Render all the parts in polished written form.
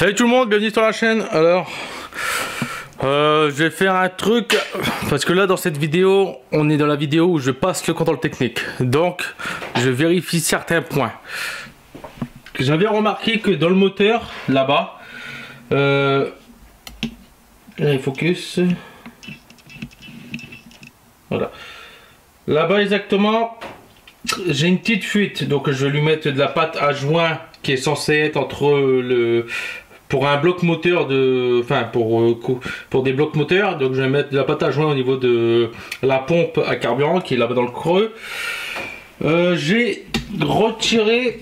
Salut tout le monde, bienvenue sur la chaîne. Alors, je vais faire un truc parce que là dans cette vidéo, on est dans la vidéo où je passe le contrôle technique. Donc, je vérifie certains points. J'avais remarqué que dans le moteur, là-bas, allez, focus. Voilà. Là-bas exactement, j'ai une petite fuite, donc je vais lui mettre de la pâte à joint qui est censée être entre le pour un bloc moteur de pour des blocs moteurs. Donc je vais mettre de la pâte à joint au niveau de la pompe à carburant qui est là-bas dans le creux. J'ai retiré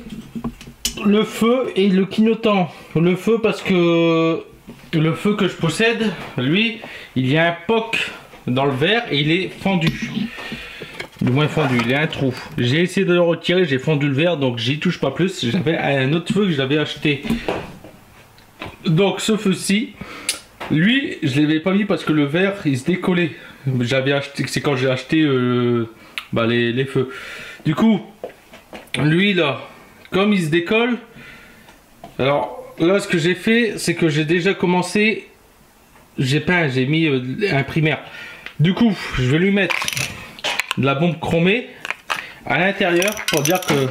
le feu et le clignotant. Le feu parce que le feu que je possède, lui, il y a un POC dans le verre et il est fendu. Du moins fendu, il y a un trou. J'ai essayé de le retirer, j'ai fendu le verre, donc j'y touche pas plus. J'avais un autre feu que j'avais acheté. Donc ce feu-ci, lui, je l'avais pas mis parce que le verre il se décollait. J'avais acheté, c'est quand j'ai acheté les feux. Du coup, lui là, comme il se décolle, alors là ce que j'ai fait, c'est que j'ai déjà commencé, j'ai mis un primaire. Du coup, je vais lui mettre de la bombe chromée à l'intérieur pour dire que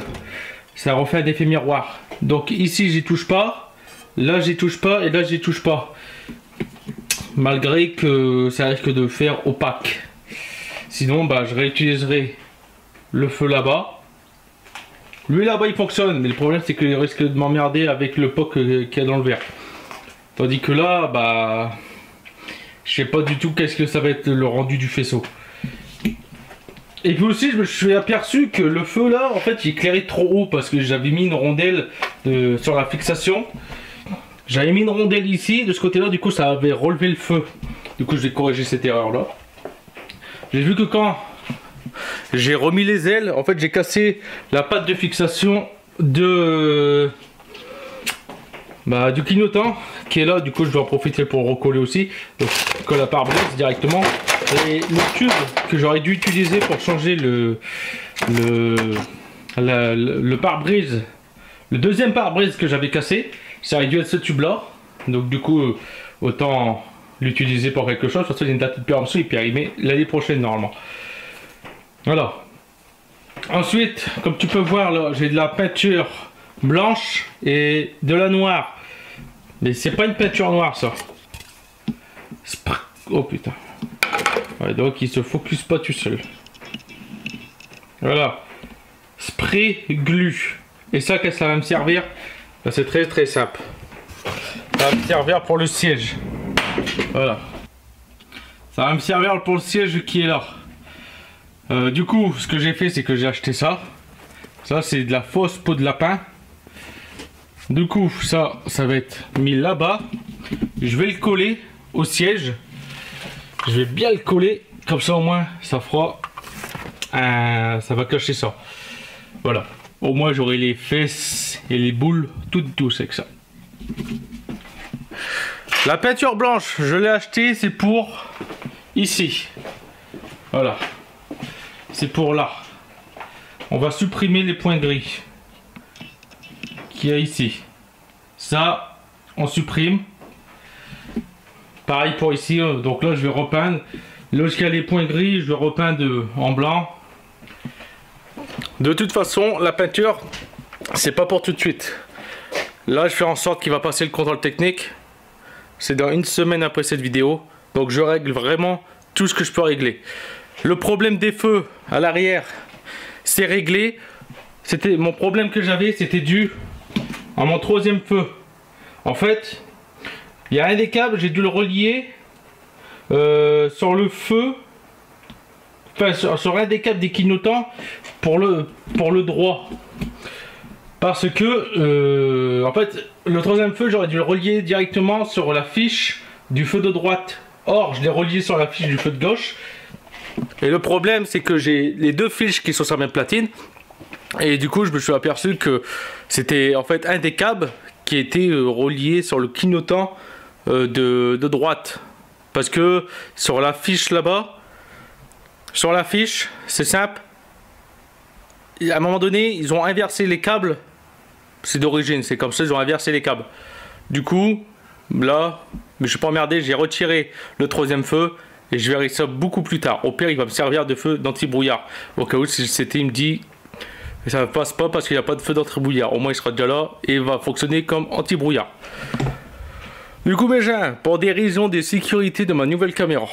ça refait un effet miroir. Donc ici j'y touche pas, là j'y touche pas et là j'y touche pas, malgré que ça risque de faire opaque. Sinon je réutiliserai le feu là-bas. Lui là-bas il fonctionne, mais le problème c'est qu'il risque de m'emmerder avec le POC qu'il y a dans le verre. Tandis que là je sais pas du tout qu'est-ce que ça va être le rendu du faisceau. Et puis aussi je me suis aperçu que le feu là en fait il éclairait trop haut parce que j'avais mis une rondelle sur la fixation. J'avais mis une rondelle ici de ce côté là, du coup ça avait relevé le feu. Du coup je vais corriger cette erreur là. J'ai vu que quand j'ai remis les ailes, en fait j'ai cassé la patte de fixation du clignotant qui est là. Du coup je vais en profiter pour recoller aussi. Donc je colle la pare-brise directement. Et le tube que j'aurais dû utiliser pour changer le pare-brise, le deuxième pare-brise que j'avais cassé, ça aurait dû être ce tube là. Donc du coup autant l'utiliser pour quelque chose. De toute façon il y a une date de péremption, il peut arriver l'année prochaine normalement. Voilà. Ensuite, comme tu peux voir là, j'ai de la peinture blanche et de la noire. Mais c'est pas une peinture noire ça. Oh putain. Ouais, donc il se focus pas tout seul. Voilà. Spray glu. Et ça, qu'est-ce que ça va me servir? C'est très très simple. Ça va me servir pour le siège. Voilà. Ça va me servir pour le siège qui est là. Du coup, ce que j'ai fait, c'est que j'ai acheté ça. Ça, c'est de la fausse peau de lapin. Du coup, ça va être mis là-bas. Je vais le coller au siège. Je vais bien le coller, comme ça au moins ça fera ça va cacher ça. Voilà, au moins j'aurai les fesses et les boules toutes douces avec ça. La peinture blanche, je l'ai acheté, c'est pour ici. Voilà, c'est pour là. On va supprimer les points gris qu'il y a ici. Ça, on supprime. Pareil pour ici, donc là je vais repeindre. Lorsqu'il y a les points gris, je vais repeindre en blanc. De toute façon, la peinture, c'est pas pour tout de suite. Là, je fais en sorte qu'il va passer le contrôle technique. C'est dans une semaine après cette vidéo. Donc je règle vraiment tout ce que je peux régler. Le problème des feux à l'arrière, c'est réglé. C'était mon problème que j'avais, c'était dû à mon troisième feu. En fait, il y a un des câbles, j'ai dû le relier sur le feu, enfin sur un des câbles des clignotants pour le droit. Parce que, en fait, le troisième feu, j'aurais dû le relier directement sur la fiche du feu de droite. Or, je l'ai relié sur la fiche du feu de gauche. Et le problème, c'est que j'ai les deux fiches qui sont sur la même platine. Et du coup, je me suis aperçu que c'était en fait un des câbles qui était relié sur le clignotant de droite, parce que sur la fiche là-bas, sur la fiche, c'est simple, à un moment donné ils ont inversé les câbles, c'est d'origine, c'est comme ça, ils ont inversé les câbles. Du coup, là, mais je suis pas emmerdé, j'ai retiré le troisième feu et je verrai ça beaucoup plus tard. Au pire, il va me servir de feu d'anti-brouillard. Au cas où, si c'était, il me dit, ça ne passe pas parce qu'il n'y a pas de feu d'anti-brouillard. Au moins, il sera déjà là et il va fonctionner comme anti-brouillard. Du coup, mes gens, pour des raisons de sécurité de ma nouvelle caméra,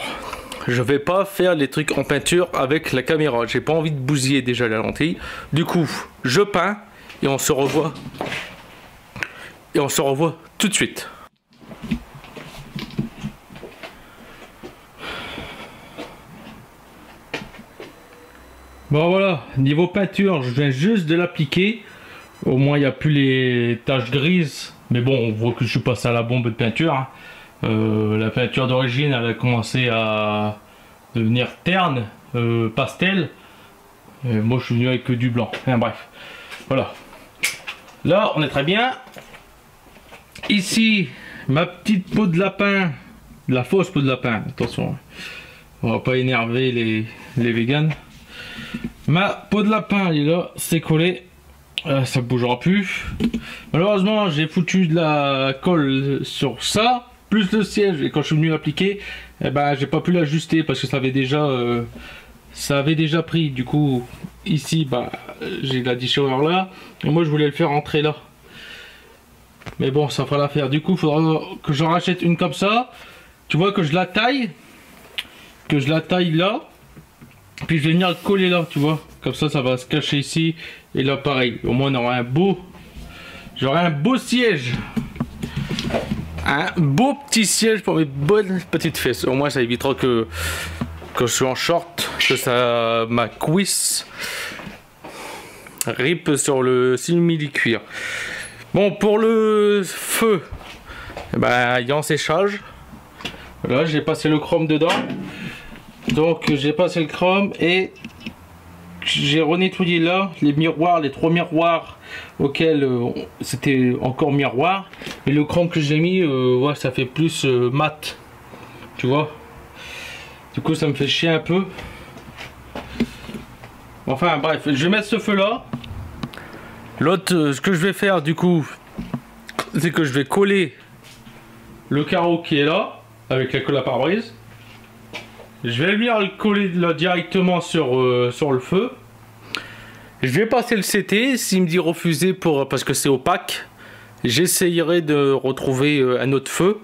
je vais pas faire les trucs en peinture avec la caméra. J'ai pas envie de bousiller déjà la lentille. Du coup, je peins et on se revoit. Et on se revoit tout de suite. Bon voilà, niveau peinture, je viens juste de l'appliquer. Au moins il n'y a plus les taches grises. Mais bon, on voit que je suis passé à la bombe de peinture. Hein. La peinture d'origine, elle a commencé à devenir terne, pastel. Et moi je suis venu avec que du blanc. Enfin, bref, voilà. Là, on est très bien. Ici, ma petite peau de lapin. La fausse peau de lapin, attention. On va pas énerver les véganes. Ma peau de lapin, elle est là, c'est collé. Ça bougera plus. Malheureusement, j'ai foutu de la colle sur ça, plus le siège. Et quand je suis venu l'appliquer, eh ben, j'ai pas pu l'ajuster parce que ça avait déjà pris. Du coup, ici, bah, j'ai la déchirure là. Et moi, je voulais le faire entrer là. Mais bon, ça fera l'affaire. Du coup, il faudra que j'en rachète une comme ça. Tu vois que je la taille. Que je la taille là. Puis je vais venir le coller là, tu vois. Comme ça, ça va se cacher ici. Et là, pareil. Au moins, on aura un beau... J'aurai un beau siège. Un beau petit siège pour mes bonnes petites fesses. Au moins, ça évitera que je suis en short, que ça... ma cuisse rip sur le simili-cuir. Bon, pour le feu, eh ben, il y a en séchage. Là, j'ai passé le chrome dedans. Donc, j'ai passé le chrome et j'ai renettoyé là les miroirs, les 3 miroirs auxquels c'était encore miroir. Et le chrome que j'ai mis, ouais, ça fait plus mat. Tu vois. Du coup, ça me fait chier un peu. Enfin, bref, je vais mettre ce feu là. L'autre, ce que je vais faire du coup, c'est que je vais coller le carreau qui est là, avec la colle à pare-brise. Je vais venir le coller là directement sur le feu. Je vais passer le CT, s'il me dit refuser parce que c'est opaque, j'essayerai de retrouver un autre feu.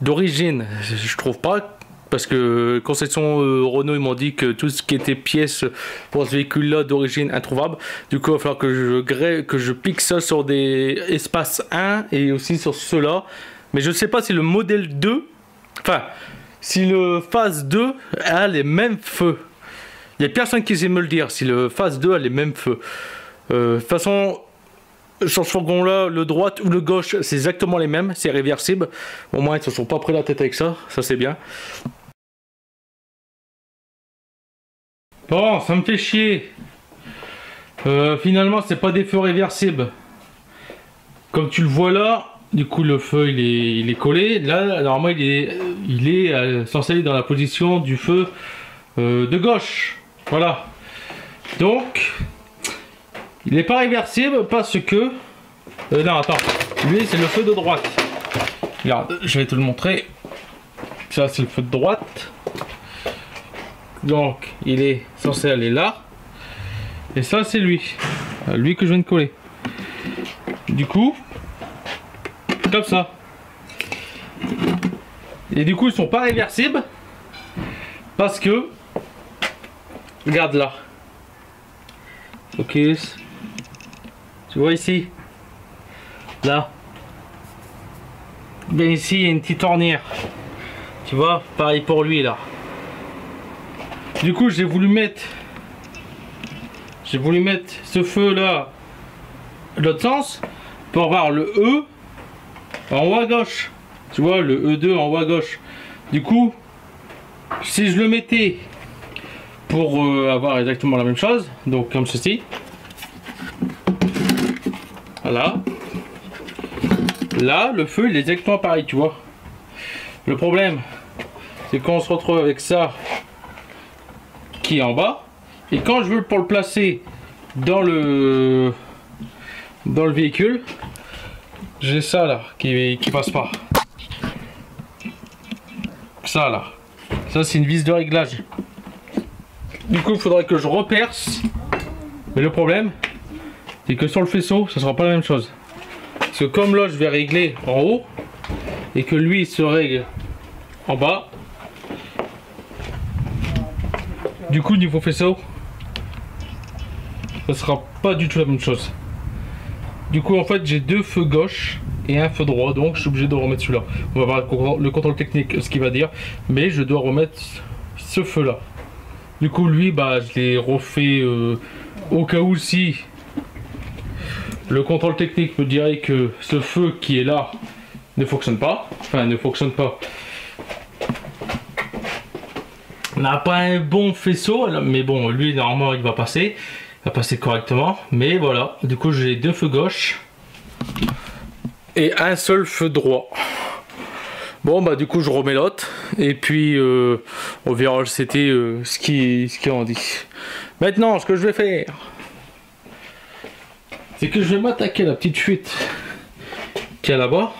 D'origine, je trouve pas. Parce que concession Renault, ils m'ont dit que tout ce qui était pièces pour ce véhicule-là d'origine introuvable. Du coup, il va falloir que je pique ça sur des espaces 1 et aussi sur ceux-là. Mais je ne sais pas si le modèle 2, enfin, si le phase 2 a les mêmes feux. Il n'y a personne qui sait me le dire si le phase 2 a les mêmes feux. De toute façon, sur ce fourgon-là, le droite ou le gauche, c'est exactement les mêmes. C'est réversible. Au moins, ils ne se sont pas pris la tête avec ça. Ça, c'est bien. Bon, ça me fait chier. Finalement, c'est pas des feux réversibles. Comme tu le vois là, du coup le feu il est collé. Là, normalement il est censé aller dans la position du feu de gauche. Voilà. Donc, il n'est pas réversible parce que... non, attends. Lui, c'est le feu de droite. Regarde, je vais te le montrer. Ça, c'est le feu de droite. Donc, il est censé aller là. Et ça, c'est lui. Lui que je viens de coller. Du coup, comme ça. Et du coup, ils sont pas réversibles. Parce que... Regarde là. Focus. Tu vois ici? Là. Bien ici, il y a une petite ornière. Tu vois? Pareil pour lui là. Du coup, j'ai voulu mettre ce feu là de l'autre sens pour avoir le E en haut à gauche. Tu vois, le E2 en haut à gauche. Du coup, si je le mettais pour avoir exactement la même chose, donc comme ceci. Voilà. Là, le feu il est exactement pareil, tu vois. Le problème, c'est qu'on se retrouve avec ça qui est en bas, et quand je veux pour le placer dans le véhicule, j'ai ça là qui passe pas. Ça là. Ça c'est une vis de réglage. Du coup il faudrait que je reperce. Mais le problème, c'est que sur le faisceau, ça sera pas la même chose. Parce que comme là je vais régler en haut et que lui il se règle en bas. Du coup niveau faisceau, ça sera pas du tout la même chose. Du coup en fait j'ai deux feux gauche et un feu droit, donc je suis obligé de remettre celui-là. On va voir le contrôle technique ce qu'il va dire, mais je dois remettre ce feu là. Du coup lui bah je l'ai refait au cas où si le contrôle technique me dirait que ce feu qui est là ne fonctionne pas, enfin ne fonctionne pas, n'a pas un bon faisceau, mais bon lui normalement il va passer correctement, mais voilà, du coup j'ai deux feux gauche et un seul feu droit. Bon bah du coup je remets l'autre et puis on verra c'était ce qui en dit. Maintenant ce que je vais faire, c'est que je vais m'attaquer à la petite fuite qui est là-bas.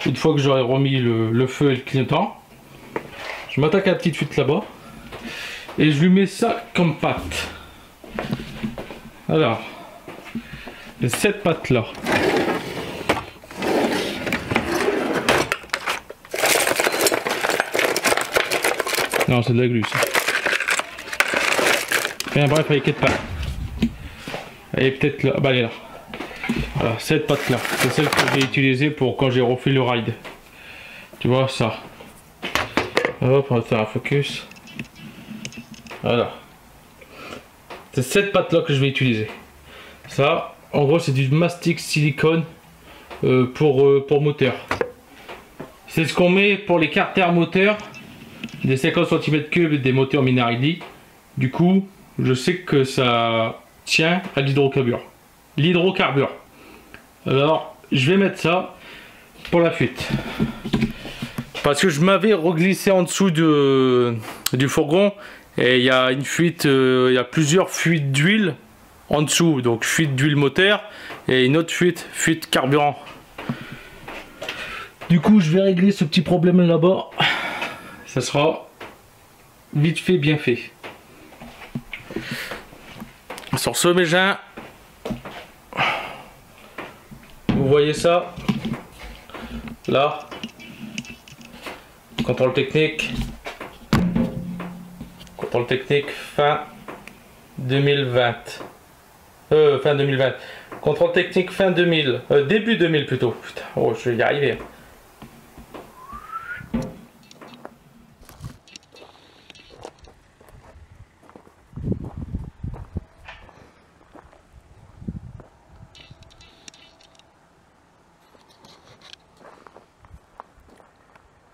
Une fois que j'aurai remis le feu et le clignotant, je m'attaque à la petite fuite là-bas et je lui mets ça comme patte. Alors, cette patte là. Non, c'est de la glu ça. Enfin bref, avec quatre pattes. Elle est peut-être là. Bah elle est là. Voilà, cette patte là. C'est celle que j'ai utilisée pour quand j'ai refait le ride. Tu vois ça. Hop, on va faire un focus. Voilà. C'est cette patte là que je vais utiliser. Ça, en gros, c'est du mastic silicone pour moteur. C'est ce qu'on met pour les carters moteurs des 50 cm3 des moteurs Minardi. Du coup, je sais que ça tient à l'hydrocarbure. Alors, je vais mettre ça pour la fuite. Parce que je m'avais reglissé en dessous du fourgon. Et il y a une fuite, il y a plusieurs fuites d'huile en dessous. Donc fuite d'huile moteur et une autre fuite carburant. Du coup, je vais régler ce petit problème là-bas. Ça sera vite fait, bien fait. Sur ce mégin, vous voyez ça là, contrôle technique fin 2020, fin 2020, contrôle technique fin 2000, début 2000 plutôt. Putain, oh je vais y arriver.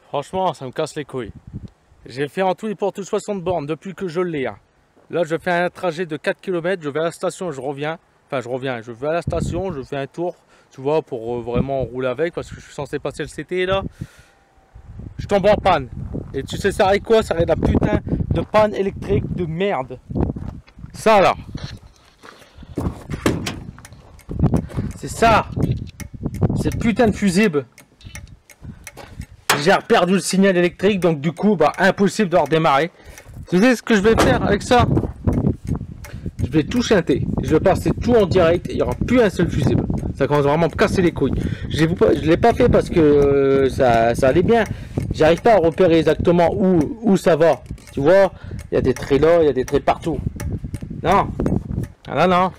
Franchement, ça me casse les couilles. J'ai fait en tout et pour tout 60 bornes depuis que je l'ai. Hein. Là, je fais un trajet de 4 km, je vais à la station, je reviens. Enfin, je vais à la station, je fais un tour, tu vois, pour vraiment rouler avec, parce que je suis censé passer le CT là. Je tombe en panne. Et tu sais, ça arrive quoi? Ça arrive la putain de panne électrique de merde. Ça là. C'est ça. C'est putain de fusible. J'ai perdu le signal électrique, donc du coup, bah, impossible de redémarrer. Vous savez ce que je vais faire avec ça? Je vais tout chanter. Je vais passer tout en direct. Il n'y aura plus un seul fusible. Ça commence vraiment à me casser les couilles. Je ne l'ai pas fait parce que ça allait bien. J'arrive pas à repérer exactement où ça va. Tu vois, il y a des traits là, il y a des traits partout. Non. Ah non.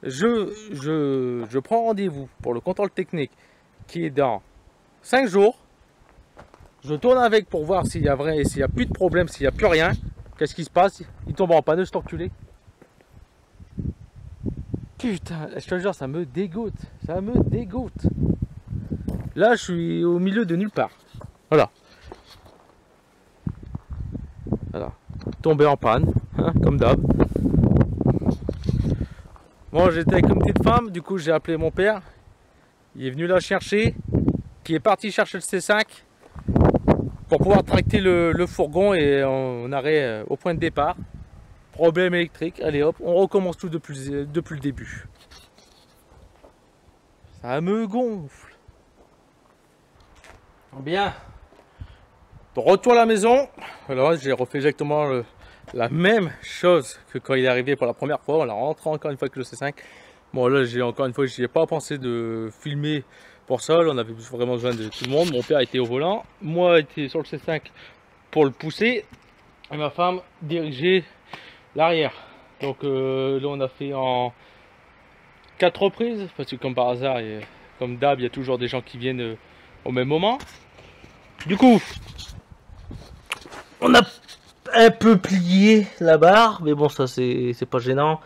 Je prends rendez-vous pour le contrôle technique qui est dans 5 jours. Je tourne avec pour voir s'il y a plus de problème, s'il n'y a plus rien. Qu'est-ce qui se passe? Il tombe en panne, cet enculé. Putain, je te jure, ça me dégoûte. Ça me dégoûte. Là, je suis au milieu de nulle part. Voilà. Tombé en panne, hein, comme d'hab. Bon, j'étais avec une petite femme, du coup, j'ai appelé mon père. Il est venu la chercher, qui est parti chercher le C5 pour pouvoir tracter le fourgon et on arrête au point de départ. Problème électrique, allez hop, on recommence tout depuis le début. Ça me gonfle. Bien. De retour à la maison. Alors j'ai refait exactement la même chose que quand il est arrivé pour la première fois. On l'a rentré encore une fois avec le C5. Bon là j'ai encore une fois, j'y ai pas pensé de filmer pour ça. Là, on avait vraiment besoin de tout le monde. Mon père était au volant. Moi était sur le C5 pour le pousser. Et ma femme dirigeait l'arrière. Donc là on a fait en 4 reprises. Parce que comme par hasard, comme d'hab, il y a toujours des gens qui viennent au même moment. Du coup, on a un peu plié la barre, mais bon, ça c'est pas gênant.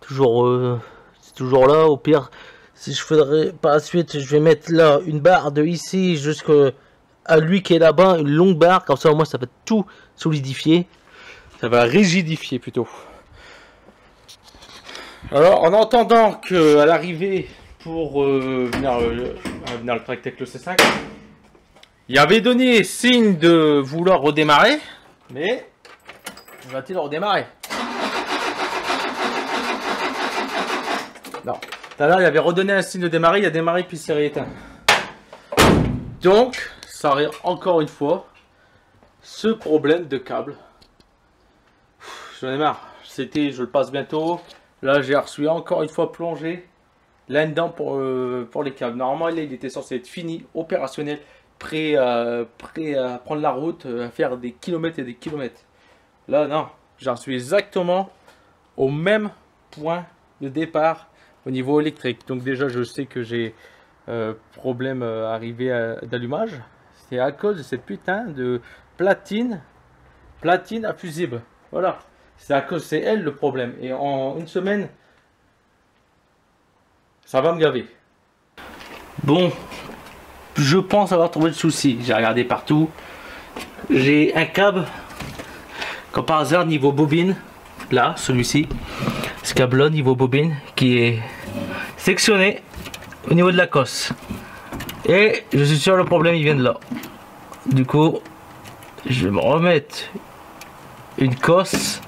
Toujours, c'est toujours là. Au pire, si je ferais par la suite, je vais mettre là une barre de ici jusqu'à lui qui est là-bas, une longue barre. Comme ça, au moins, ça va tout solidifier. Ça va rigidifier plutôt. Alors, en entendant qu'à l'arrivée pour venir le tracter avec le C5, il avait donné signe de vouloir redémarrer, mais va-t-il redémarrer? Non. Tout à l'heure, il avait redonné un signe de démarrer, il a démarré puis il s'est rééteint. Donc, ça arrive encore une fois ce problème de câble. J'en ai marre. C'était, je le passe bientôt. Là, j'ai reçu encore une fois plongé là-dedans pour les câbles. Normalement, il était censé être fini, opérationnel, prêt à prendre la route, à faire des kilomètres et des kilomètres. Là, non. J'en suis exactement au même point de départ au niveau électrique. Donc déjà, je sais que j'ai problème arrivé d'allumage. C'est à cause de cette putain de platine à fusible. Voilà. C'est elle le problème. Et en une semaine, ça va me gaver. Bon, je pense avoir trouvé le souci. J'ai regardé partout. J'ai un câble, comme par hasard, niveau bobine. Là, celui-ci. Ce câble-là, niveau bobine, qui est sectionné au niveau de la cosse. Et je suis sûr le problème, il vient de là. Du coup, je vais me remettre une cosse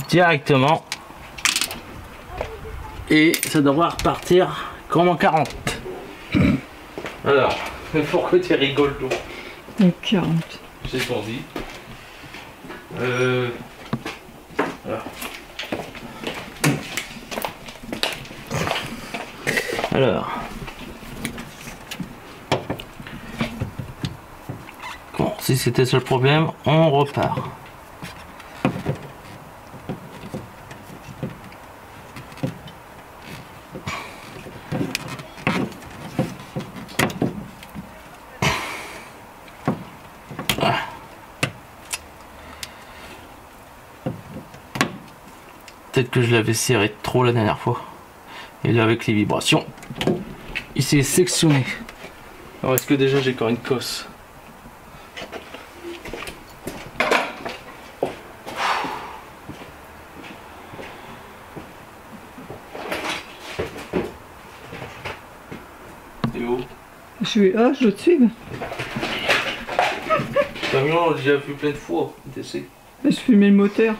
directement et ça devrait repartir comme en 40. Alors, pourquoi tu rigoles toi? En 40. C'est ce qu'on dit. Voilà. Alors, bon, si c'était ça le problème, on repart. Peut-être que je l'avais serré trop la dernière fois. Et là avec les vibrations, il s'est sectionné. Alors est-ce que déjà j'ai encore une cosse? T'es où? Je vais te suivre. T'as vu, on l'a déjà vu plein de fois. Je fumais le moteur.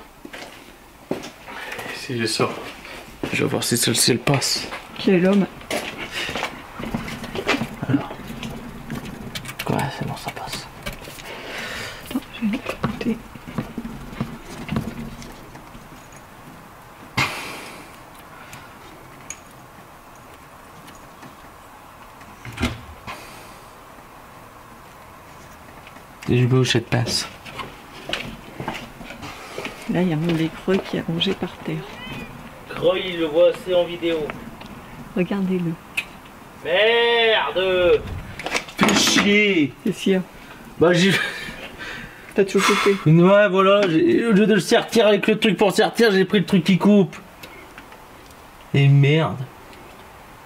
Si je sors, je vais voir si celle-ci elle passe. Quel homme. Alors. Ouais, c'est bon, ça passe. Attends, je vais écouter. Et je vais où cette passe. Là, il y a mon écreux qui est rangé par terre. Croy, il le voit assez en vidéo. Regardez-le. Merde! Fais chier! C'est sûr. Bah j'ai... T'as tout coupé. Ouais, voilà, au lieu de le sertir avec le truc pour sertir, j'ai pris le truc qui coupe. Et merde.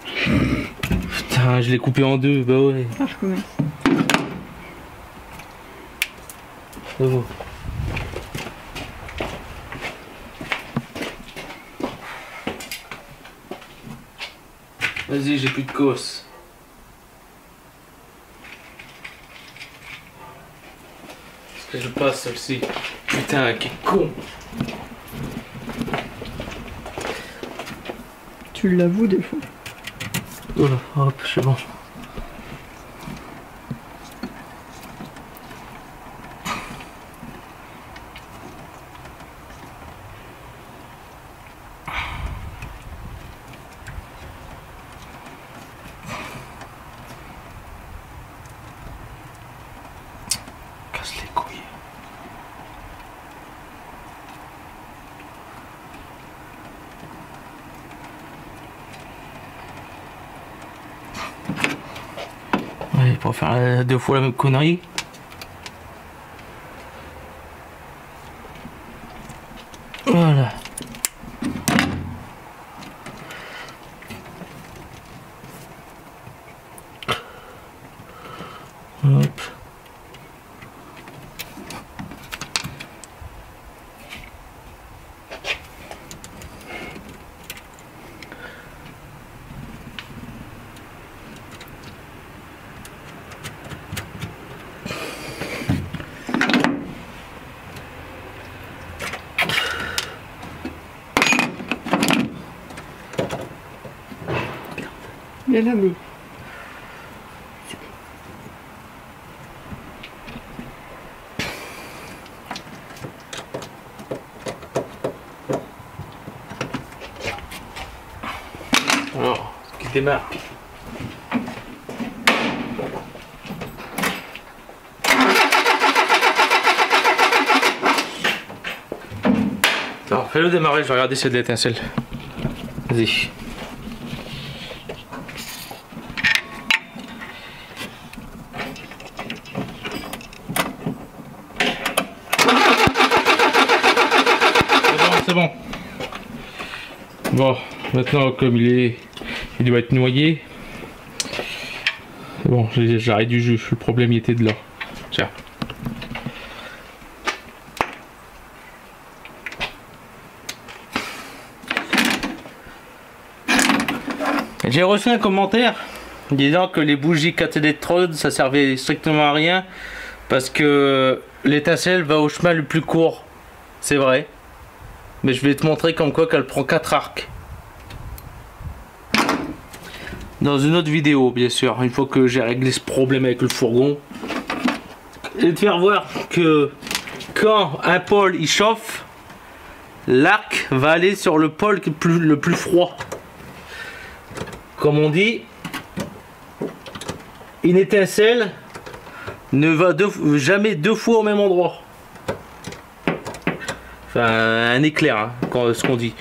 Putain, je l'ai coupé en deux, bah ouais. Ah, je commence. C'est bon. Vas-y, j'ai plus de cosse. Est-ce que je passe celle-ci? Putain, quel con! Tu l'avoues des fois. Voilà, hop, c'est bon. Casse les couilles. Ouais, pour faire 2 fois la même connerie. Voilà. Hop. Bien lavé. Alors, ce qui démarre. Alors, fais-le démarrer, je vais regarder s'il y a de l'étincelle. Vas-y. C'est bon. Bon, maintenant comme il doit être noyé. Bon, j'arrête du jus. Le problème il était de là. Tiens. J'ai reçu un commentaire disant que les bougies cathodiélectrodes ça servait strictement à rien parce que l'étincelle va au chemin le plus court. C'est vrai. Mais je vais te montrer comme quoi qu'elle prend 4 arcs. Dans une autre vidéo, bien sûr, une fois que j'ai réglé ce problème avec le fourgon. Et de faire voir que quand un pôle il chauffe, l'arc va aller sur le pôle le plus froid. Comme on dit, une étincelle ne va jamais 2 fois au même endroit. Enfin, un éclair, hein, ce qu'on dit.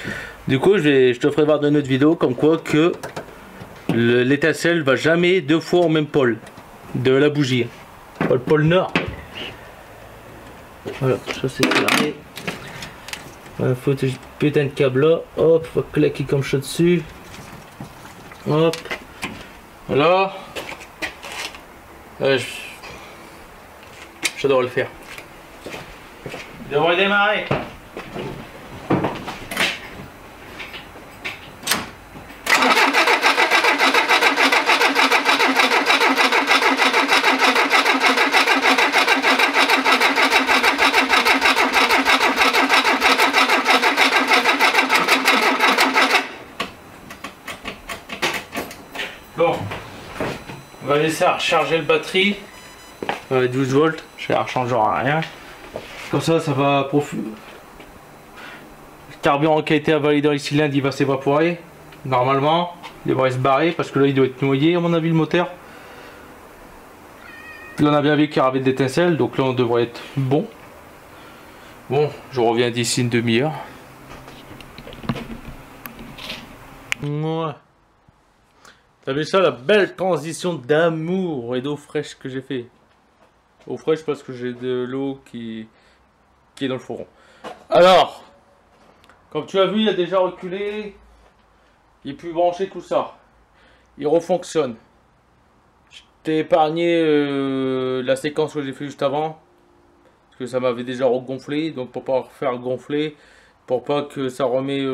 Du coup, je te ferai voir dans une autre vidéo comme quoi que l'étincelle va jamais 2 fois au même pôle de la bougie. Le pôle nord. Voilà, ça c'est carré. Il faut ce putain de câble là. Hop, faut claquer comme ça dessus. Hop. Voilà. Je dois le faire. Je devrais démarrer. Bon, on va laisser recharger le batterie. 12 volts, je ne changera rien. Comme ça, ça va profiter. Le carburant qui a été avalé dans les cylindres, il va s'évaporer. Normalement, il devrait se barrer parce que là, il doit être noyé, à mon avis, le moteur. Là, on a bien vu qu'il y avait d'étincelles, donc là, on devrait être bon. Bon, je reviens d'ici une demi-heure. Ouais. T'as vu ça, la belle transition d'amour et d'eau fraîche que j'ai fait. Eau fraîche parce que j'ai de l'eau qui est dans le fourgon. Alors, comme tu as vu, il a déjà reculé. Il est plus branché, tout ça. Il refonctionne. Je t'ai épargné la séquence que j'ai fait juste avant. Parce que ça m'avait déjà regonflé. Donc pour pas faire gonfler, pour pas que ça remet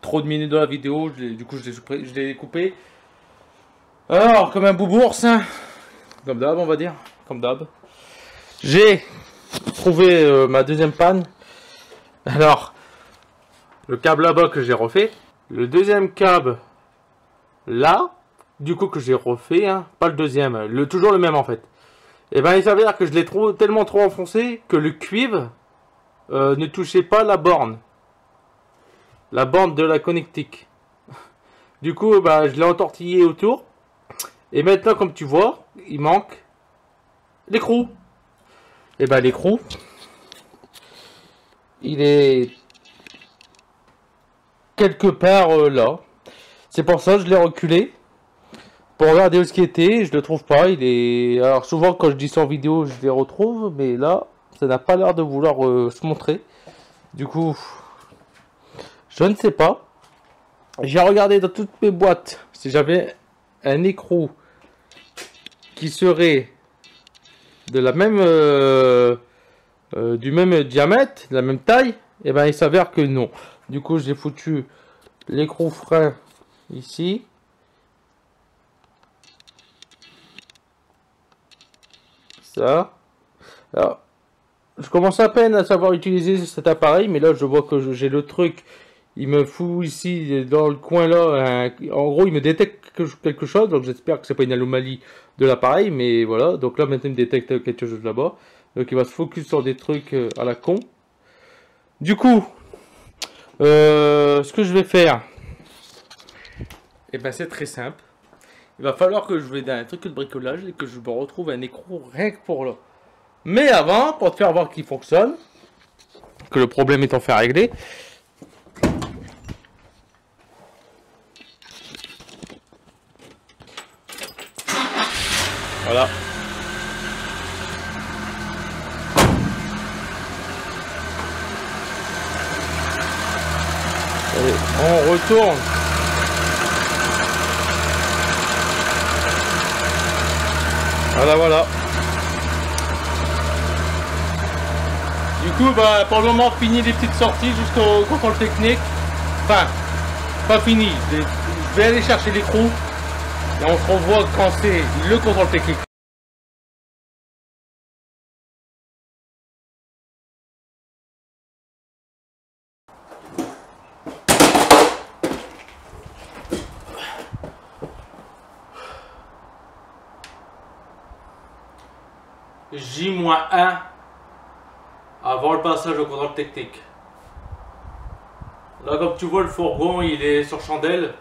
trop de minutes dans la vidéo, du coup je l'ai coupé. Alors, comme un boubours, hein, comme d'hab on va dire, comme d'hab. J'ai trouvé ma deuxième panne. Alors, le câble là-bas que j'ai refait. Le deuxième câble là, du coup que j'ai refait, hein, pas le deuxième, toujours le même en fait. Et ben il s'avère que je l'ai tellement trop enfoncé que le cuivre ne touchait pas la borne de la connectique. Du coup, bah, je l'ai entortillé autour. Et maintenant, comme tu vois, il manque l'écrou. Et bah l'écrou, il est quelque part là. C'est pour ça que je l'ai reculé. Pour regarder où ce qui était, je le trouve pas. Il est. Alors souvent quand je dis ça en vidéo, je les retrouve, mais là, ça n'a pas l'air de vouloir se montrer. Du coup, je ne sais pas. J'ai regardé dans toutes mes boîtes si j'avais un écrou qui serait de la même du même diamètre, de la même taille. Et ben il s'avère que non. Du coup, j'ai foutu l'écrou frein ici. Ça. Alors, je commence à peine à savoir utiliser cet appareil, mais là je vois que j'ai le truc. Il me fout ici dans le coin là. En gros, il me détecte quelque chose, donc j'espère que c'est pas une anomalie de l'appareil, mais voilà. Donc là maintenant il me détecte quelque chose là-bas. Donc il va se focus sur des trucs à la con. Du coup, ce que je vais faire, et ben c'est très simple. Il va falloir que je vais dans un truc de bricolage et que je me retrouve un écrou rien que pour là. Mais avant, pour te faire voir qu'il fonctionne, que le problème est enfin réglé, voilà. Allez, on retourne. Voilà, voilà. Du coup, bah, pour le moment, fini les petites sorties jusqu'au contrôle technique. Enfin, pas fini. Je vais aller chercher l'écrou. Et on se revoit quand c'est le contrôle technique. J-1 avant le passage au contrôle technique. Là, comme tu vois, le fourgon il est sur chandelle.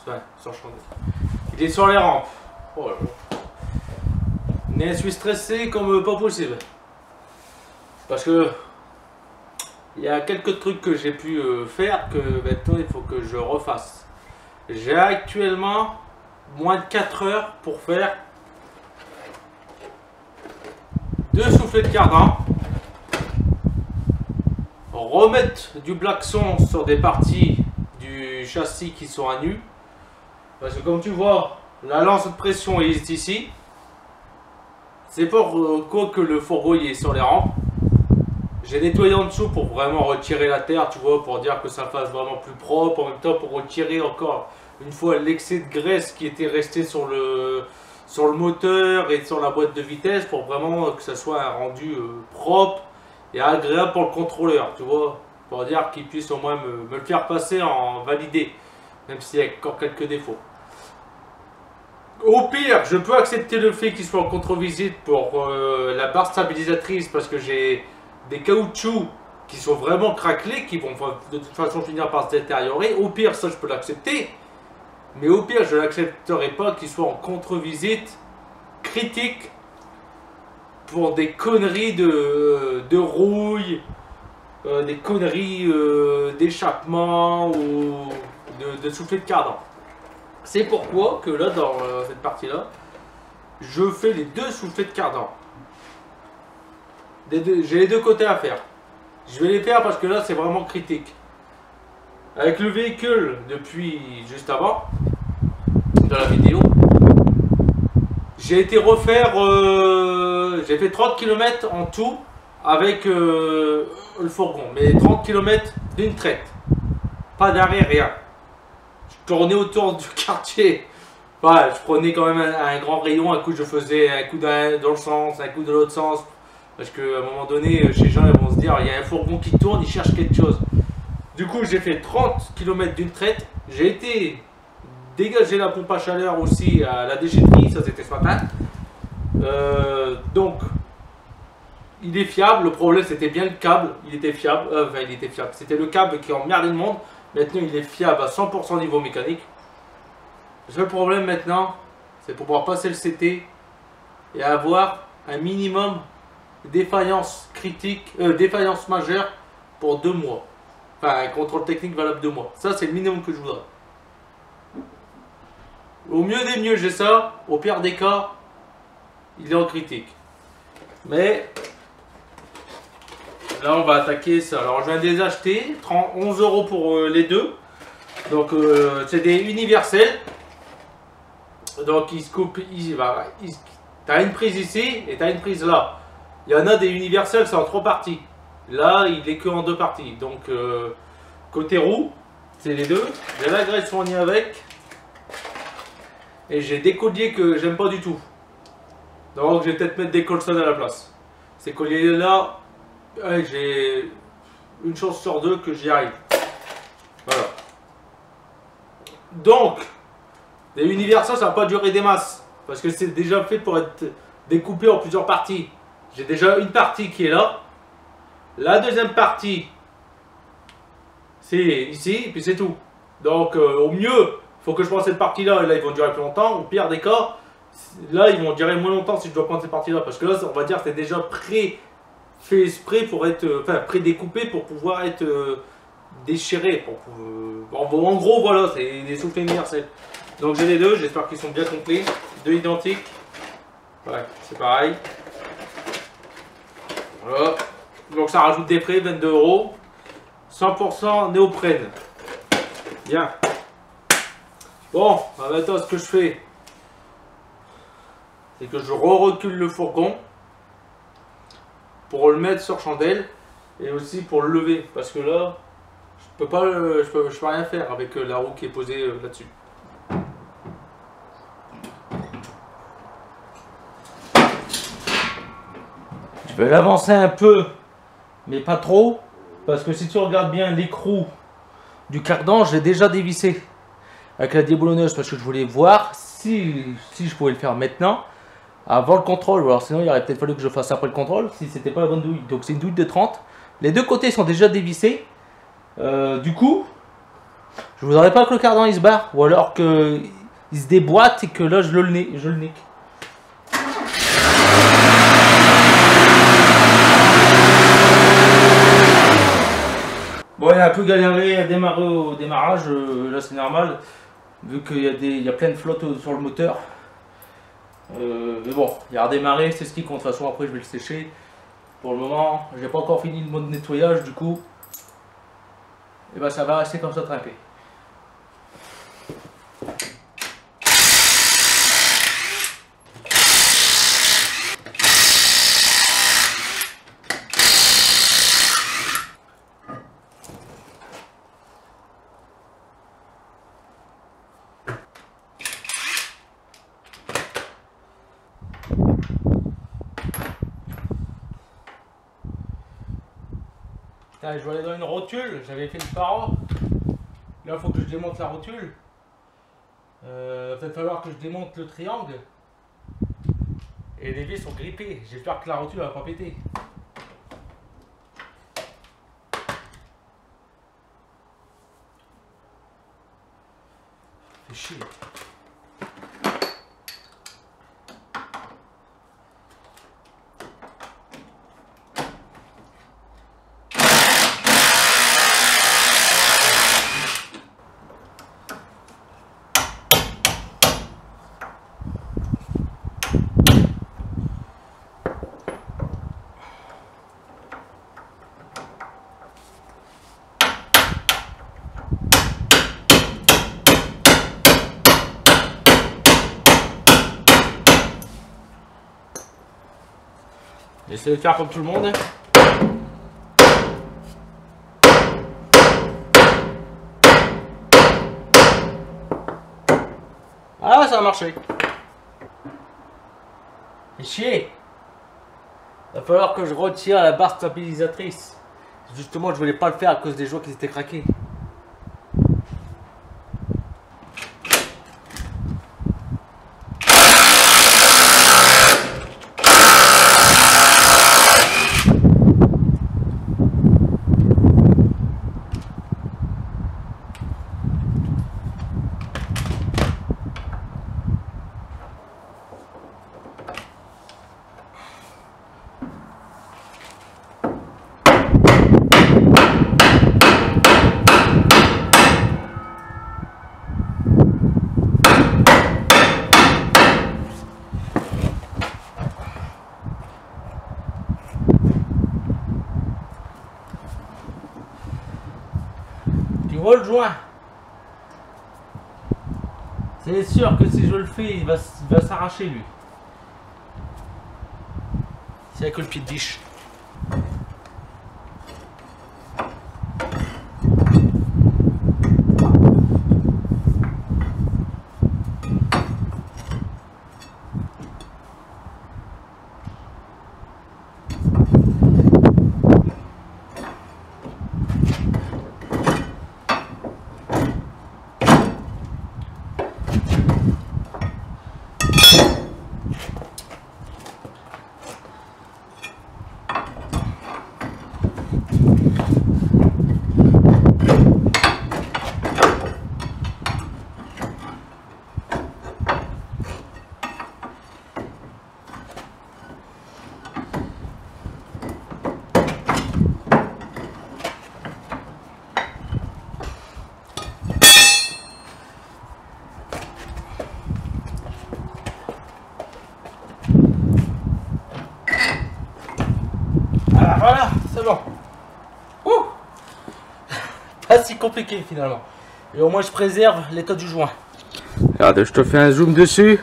Ouais, sur chandelle. Il est sur les rampes. Oh là là. Mais je suis stressé comme pas possible. Parce que il y a quelques trucs que j'ai pu faire que maintenant il faut que je refasse. J'ai actuellement moins de 4 heures pour faire 2 soufflets de cardan, remettre du blackson sur des parties du châssis qui sont à nu, parce que comme tu vois, la lance de pression est ici. C'est pour quoi que le fourgon est sur les rampes. J'ai nettoyé en dessous pour vraiment retirer la terre, tu vois, pour dire que ça fasse vraiment plus propre, en même temps pour retirer encore une fois l'excès de graisse qui était resté sur le moteur et sur la boîte de vitesse, pour vraiment que ça soit un rendu propre et agréable pour le contrôleur, tu vois, pour dire qu'il puisse au moins me le faire passer en validé, même s'il y a encore quelques défauts. Au pire, je peux accepter le fait qu'il soit en contre-visite pour la barre stabilisatrice, parce que j'ai des caoutchoucs qui sont vraiment craquelés, qui vont de toute façon finir par se détériorer. Au pire, ça je peux l'accepter. Mais au pire, je n'accepterai pas qu'il soit en contre-visite critique pour des conneries de rouille, des conneries d'échappement ou de soufflet de cardan. C'est pourquoi que là, dans cette partie-là, je fais les 2 soufflets de cardan. J'ai les 2 côtés à faire. Je vais les faire parce que là, c'est vraiment critique. Avec le véhicule, depuis juste avant, dans la vidéo, j'ai été refaire, j'ai fait 30 km en tout avec le fourgon, mais 30 km d'une traite, pas d'arrêt, rien. Je tournais autour du quartier, voilà, je prenais quand même un grand rayon, un coup je faisais un coup dans le sens, un coup de l'autre sens, parce qu'à un moment donné, chez les gens ils vont se dire, il y a un fourgon qui tourne, il cherche quelque chose. Du coup j'ai fait 30 km d'une traite, j'ai été dégager la pompe à chaleur aussi à la déchetterie, ça c'était ce matin. Donc il est fiable, le problème c'était bien le câble, il était fiable, c'était le câble qui emmerdait le monde. Maintenant il est fiable à 100% niveau mécanique. Le seul problème maintenant, c'est pour pouvoir passer le CT et avoir un minimum de défaillance critique, défaillance majeure pour 2 mois. Enfin, un contrôle technique valable 2 mois. Ça, c'est le minimum que je voudrais. Au mieux des mieux, j'ai ça. Au pire des cas, il est en critique. Mais là, on va attaquer ça. Alors, je viens de les acheter. 11 € pour les deux. Donc, c'est des universels. Donc, ils se coupent. T'as une prise ici et t'as une prise là. Il y en a des universels, c'est en 3 parties. Là, il est que en 2 parties. Donc, côté roue, c'est les deux. J'ai la graisse fournie avec. Et j'ai des colliers que j'aime pas du tout. Donc, je vais peut-être mettre des Colson à la place. Ces colliers-là, j'ai une chance sur 2 que j'y arrive. Voilà. Donc, les universels, ça va pas durer des masses. Parce que c'est déjà fait pour être découpé en plusieurs parties. J'ai déjà une partie qui est là. La deuxième partie, c'est ici, et puis c'est tout. Donc, au mieux, il faut que je prenne cette partie-là, et là, ils vont durer plus longtemps. Au pire des cas, là, ils vont durer moins longtemps si je dois prendre cette partie-là. Parce que là, on va dire que c'est déjà fait exprès pour être, enfin, pré-découpé pour pouvoir être déchiré. En gros, voilà, c'est des soufflets universels. Donc, j'ai les deux, j'espère qu'ils sont bien complets. Deux identiques. Ouais, c'est pareil. Voilà. Donc ça rajoute des frais, 22 €. 100% néoprène. Bien. Bon, maintenant ce que je fais, c'est que je recule le fourgon pour le mettre sur chandelle et aussi pour le lever. Parce que là, je peux rien faire avec la roue qui est posée là-dessus. Je vais l'avancer un peu, mais pas trop, parce que si tu regardes bien l'écrou du cardan, je l'ai déjà dévissé avec la déboulonneuse, parce que je voulais voir si je pouvais le faire maintenant, avant le contrôle. Alors sinon, il aurait peut-être fallu que je fasse après le contrôle, si c'était pas la bonne douille. Donc c'est une douille de 30. Les deux côtés sont déjà dévissés. Du coup, je voudrais pas que le cardan il se barre, ou alors qu'il se déboîte et que là je le nique. Bon, il a un peu galéré à démarrer au démarrage, là c'est normal, vu qu'il y a plein de flotte sur le moteur. Mais bon, il a redémarré, c'est ce qui compte. De toute façon, après je vais le sécher. Pour le moment, j'ai pas encore fini le mode nettoyage, du coup, et ben ça va rester comme ça trempé. Je vais aller dans une rotule, j'avais fait le phare. Là il faut que je démonte la rotule. Va peut-être falloir que je démonte le triangle. Et les vis sont grippées, j'espère que la rotule va pas péter. Fait chier. J'essaie de faire comme tout le monde. Ah, ça a marché. Et chier. Il va falloir que je retire la barre stabilisatrice. Justement, je voulais pas le faire à cause des joints qui étaient craqués. vois le joint? C'est sûr que si je le fais, il va s'arracher lui. C'est avec le pied de biche. Ah, voilà, c'est bon. Ouh. Pas si compliqué finalement. Et au moins je préserve l'état du joint. Regarde, je te fais un zoom dessus.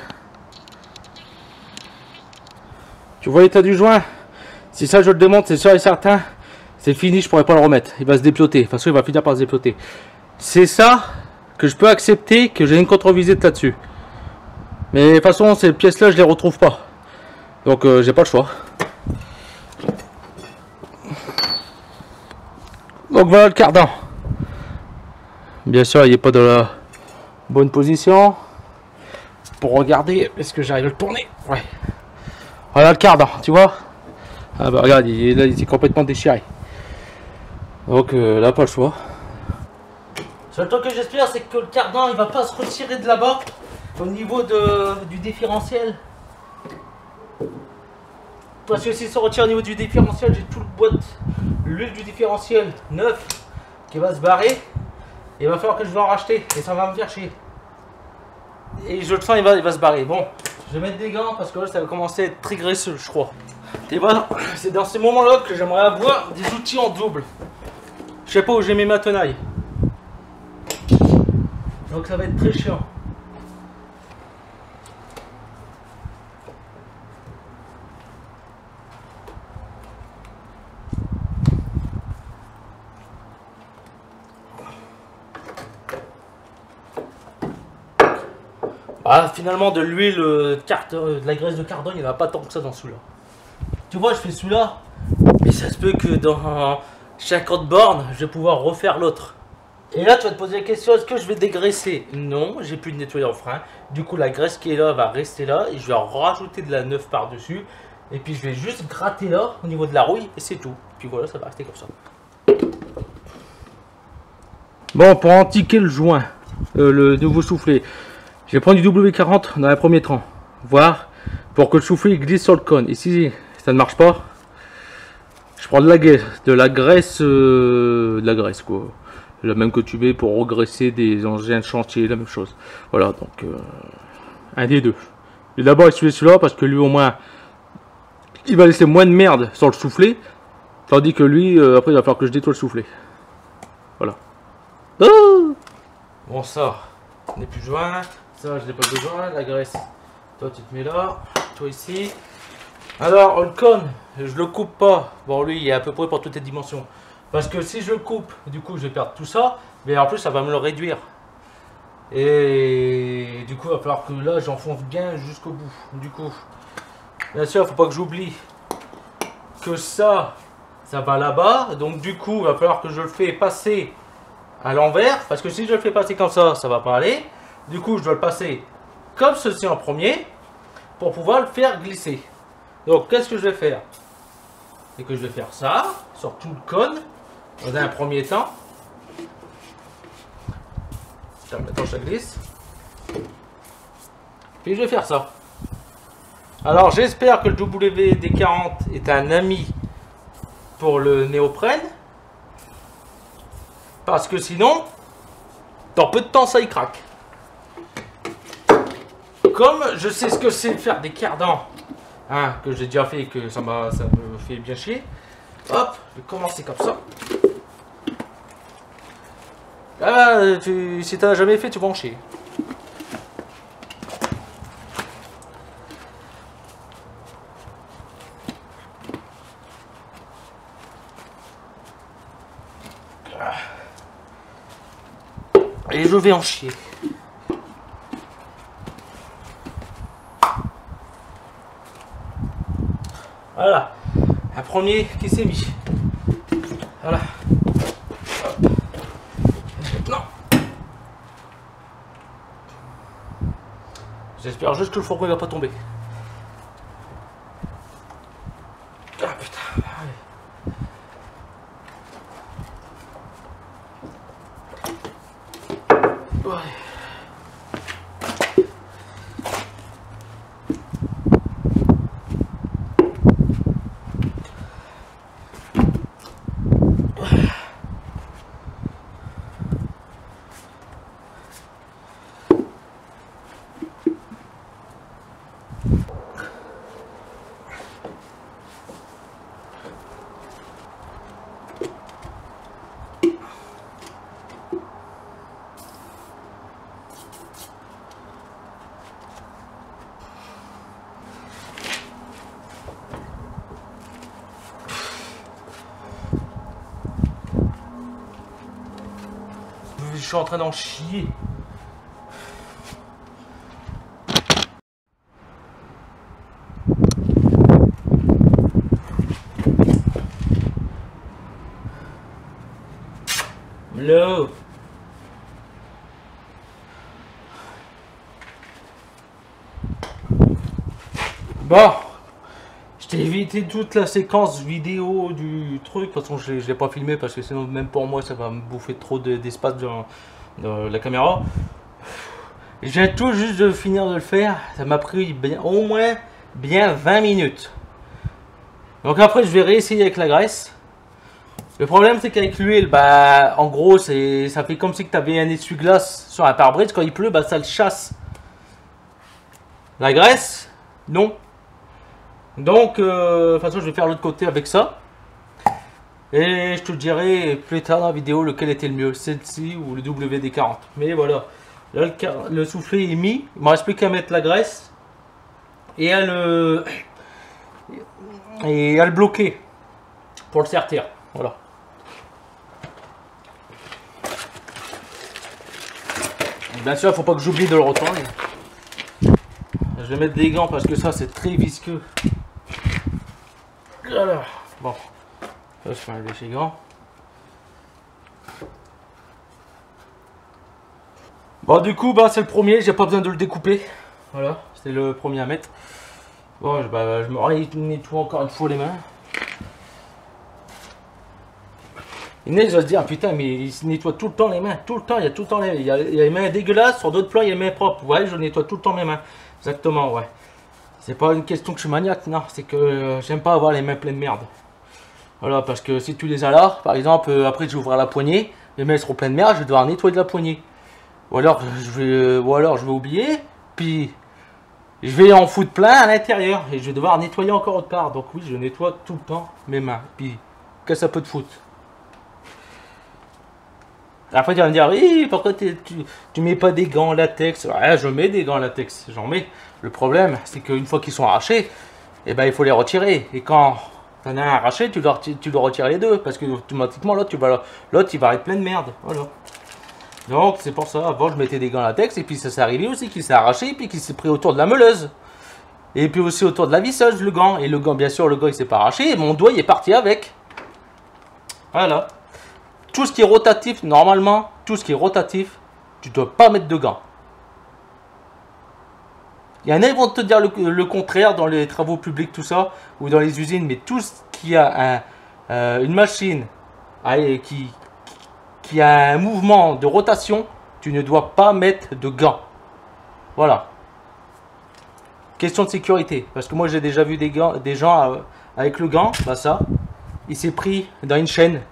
Tu vois l'état du joint? Si ça je le démonte, c'est sûr et certain, c'est fini, je pourrais pas le remettre. Il va se déploter. De toute façon, il va finir par se déploter. C'est ça que je peux accepter, que j'ai une contre-visite là-dessus. Mais de toute façon, ces pièces-là, je les retrouve pas. Donc, j'ai pas le choix. Donc voilà le cardan. Bien sûr, il n'est pas dans la bonne position. Pour regarder, est-ce que j'arrive à le tourner? Ouais. Voilà le cardan, tu vois. Ah bah regarde, il est complètement déchiré. Donc là, pas le choix. Le seul truc que j'espère, c'est que le cardan, il va pas se retirer de là-bas au niveau du différentiel. Parce que s'il se retire au niveau du différentiel, j'ai tout le boîte, l'huile du différentiel neuf qui va se barrer. Il va falloir que je vais en racheter et ça va me faire chier. Et je le sens, il va se barrer. Bon, je vais mettre des gants parce que là, ça va commencer à être très graisseux, je crois. Et voilà, c'est dans ces moments-là que j'aimerais avoir des outils en double. Je sais pas où j'ai mis ma tenaille. Donc ça va être très chiant. Ah, finalement, de l'huile, de la graisse de cardan, il n'y en a pas tant que ça dans celui-là. Tu vois, je fais celui-là, mais ça se peut que dans 50 bornes, je vais pouvoir refaire l'autre. Et là, tu vas te poser la question, est-ce que je vais dégraisser? Non, j'ai plus de nettoyer en frein. Du coup, la graisse qui est là va rester là et je vais en rajouter de la neuve par-dessus. Et puis, je vais juste gratter là, au niveau de la rouille, et c'est tout. Puis voilà, ça va rester comme ça. Bon, pour antiquer le joint, le nouveau soufflet, je vais prendre du W40 dans un premier temps, voir pour que le soufflet glisse sur le cône. Et si ça ne marche pas, je prends de la graisse quoi, la même que tu mets pour regresser des engins de chantier, la même chose. Voilà, donc un des deux. Et d'abord essuyer celui-là parce que lui au moins il va laisser moins de merde sur le soufflet, tandis que lui après il va falloir que je nettoie le soufflet. Voilà. Oh, bon, ça n'est plus joint. Ça, je n'ai pas besoin, la graisse. Toi, tu te mets là, toi ici. Alors, le cône, je le coupe pas. Bon, lui, il est à peu près pour toutes les dimensions. Parce que si je le coupe, du coup, je vais perdre tout ça. Mais en plus, ça va me le réduire. Et du coup, il va falloir que là, j'enfonce bien jusqu'au bout. Du coup, bien sûr, il ne faut pas que j'oublie que ça va là-bas. Donc, du coup, il va falloir que je le fais passer à l'envers. Parce que si je le fais passer comme ça va pas aller. Du coup, je dois le passer comme ceci en premier pour pouvoir le faire glisser. Donc, qu'est-ce que je vais faire? C'est que je vais faire ça sur tout le cône dans un premier temps. Maintenant, ça glisse. Puis, je vais faire ça. Alors, j'espère que le WD-40 est un ami pour le néoprène. Parce que sinon, dans peu de temps, ça y craque. Comme je sais ce que c'est de faire des cardans, hein, que j'ai déjà fait et que ça me fait bien chier, hop, je vais commencer comme ça. Ah bah, si t'as jamais fait, tu vas en chier. Et je vais en chier. Voilà. Un premier qui s'est mis. Voilà. Maintenant. J'espère juste que le fourgon ne va pas tomber. Ah putain. Allez. Ouais. Je suis en train d'en chier. Hello. Bon, je t'ai évité toute la séquence vidéo du truc. De toute façon, je l'ai pas filmé parce que sinon, même pour moi, ça va me bouffer trop d'espace dans la caméra. Je viens tout juste de finir de le faire. Ça m'a pris au moins bien 20 minutes. Donc après, je vais réessayer avec la graisse. Le problème, c'est qu'avec l'huile, bah, en gros, ça fait comme si tu avais un essuie-glace sur un pare-brise. Quand il pleut, bah, ça le chasse. La graisse, non. Donc, de toute façon, je vais faire l'autre côté avec ça. Et je te dirai plus tard dans la vidéo lequel était le mieux, celle-ci ou le WD-40. Mais voilà, là, le soufflet est mis. Il ne me reste plus qu'à mettre la graisse et à le bloquer pour le sertir. Voilà. Bien sûr, il ne faut pas que j'oublie de le retourner. Je vais mettre des gants parce que ça, c'est très visqueux. Voilà. Bon, je vais enlever ces gants. Bon, du coup, bah, c'est le premier. J'ai pas besoin de le découper. Voilà, c'est le premier à mettre. Bon, bah, je me nettoie encore une fois les mains. Inès va se dire, putain, mais il se nettoie tout le temps les mains, tout le temps, il y a tout le temps il y a les mains dégueulasses, sur d'autres plans il y a les mains propres. Ouais, je nettoie tout le temps mes mains. Exactement, ouais. C'est pas une question que je suis maniaque, non, c'est que j'aime pas avoir les mains pleines de merde. Voilà, parce que si tu les as là, par exemple, après je vais ouvrir la poignée, les mains seront pleines de merde, je vais devoir nettoyer de la poignée. Ou alors je vais oublier, puis je vais en foutre plein à l'intérieur, et je vais devoir nettoyer encore autre part. Donc oui, je nettoie tout le temps mes mains, puis qu'est-ce que ça peut te foutre? Après, tu vas me dire, oui, pourquoi tu mets pas des gants en latex? Ouais, je mets des gants en latex, j'en mets. Le problème, c'est qu'une fois qu'ils sont arrachés, eh ben, il faut les retirer. Et quand tu en as un arraché, tu dois retirer les deux. Parce que automatiquement, l'autre, il va être plein de merde. Voilà. Donc, c'est pour ça. Avant, je mettais des gants en latex. Et puis, ça s'est arrivé aussi qu'il s'est arraché. Et puis, qu'il s'est pris autour de la meuleuse. Et puis aussi autour de la visseuse, le gant. Et le gant, bien sûr, le gant, il s'est pas arraché. Et mon doigt, il est parti avec. Voilà. Tout ce qui est rotatif, normalement, tout ce qui est rotatif, tu ne dois pas mettre de gants. Il y en a qui vont te dire le contraire dans les travaux publics, tout ça, ou dans les usines, mais tout ce qui a une machine qui a un mouvement de rotation, tu ne dois pas mettre de gants. Voilà. Question de sécurité, parce que moi j'ai déjà vu des gens avec le gant, bah ça, il s'est pris dans une chaîne.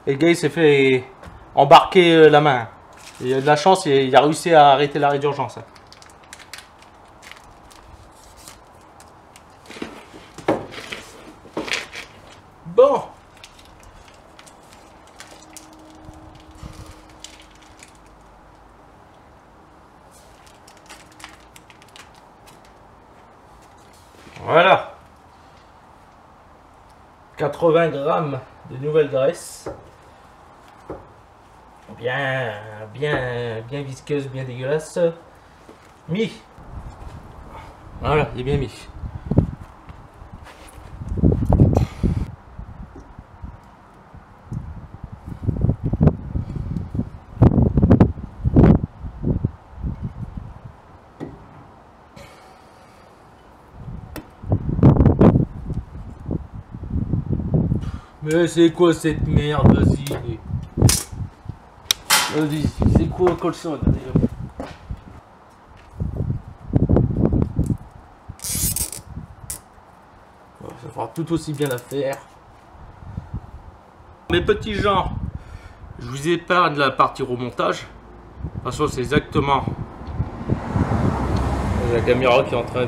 Et le gars il s'est fait embarquer la main. Il a de la chance, il a réussi à arrêter l'arrêt d'urgence. Bon. Voilà. 80 grammes de nouvelle graisse. Bien visqueuse, bien dégueulasse. Mis. Voilà, il est bien mis. Mais c'est quoi cette merde? Vas-y. Vas-y, c'est quoi Colson? Ça fera tout aussi bien à faire. Mes petits gens, je vous épargne la partie remontage. De toute façon, c'est exactement la caméra qui est en train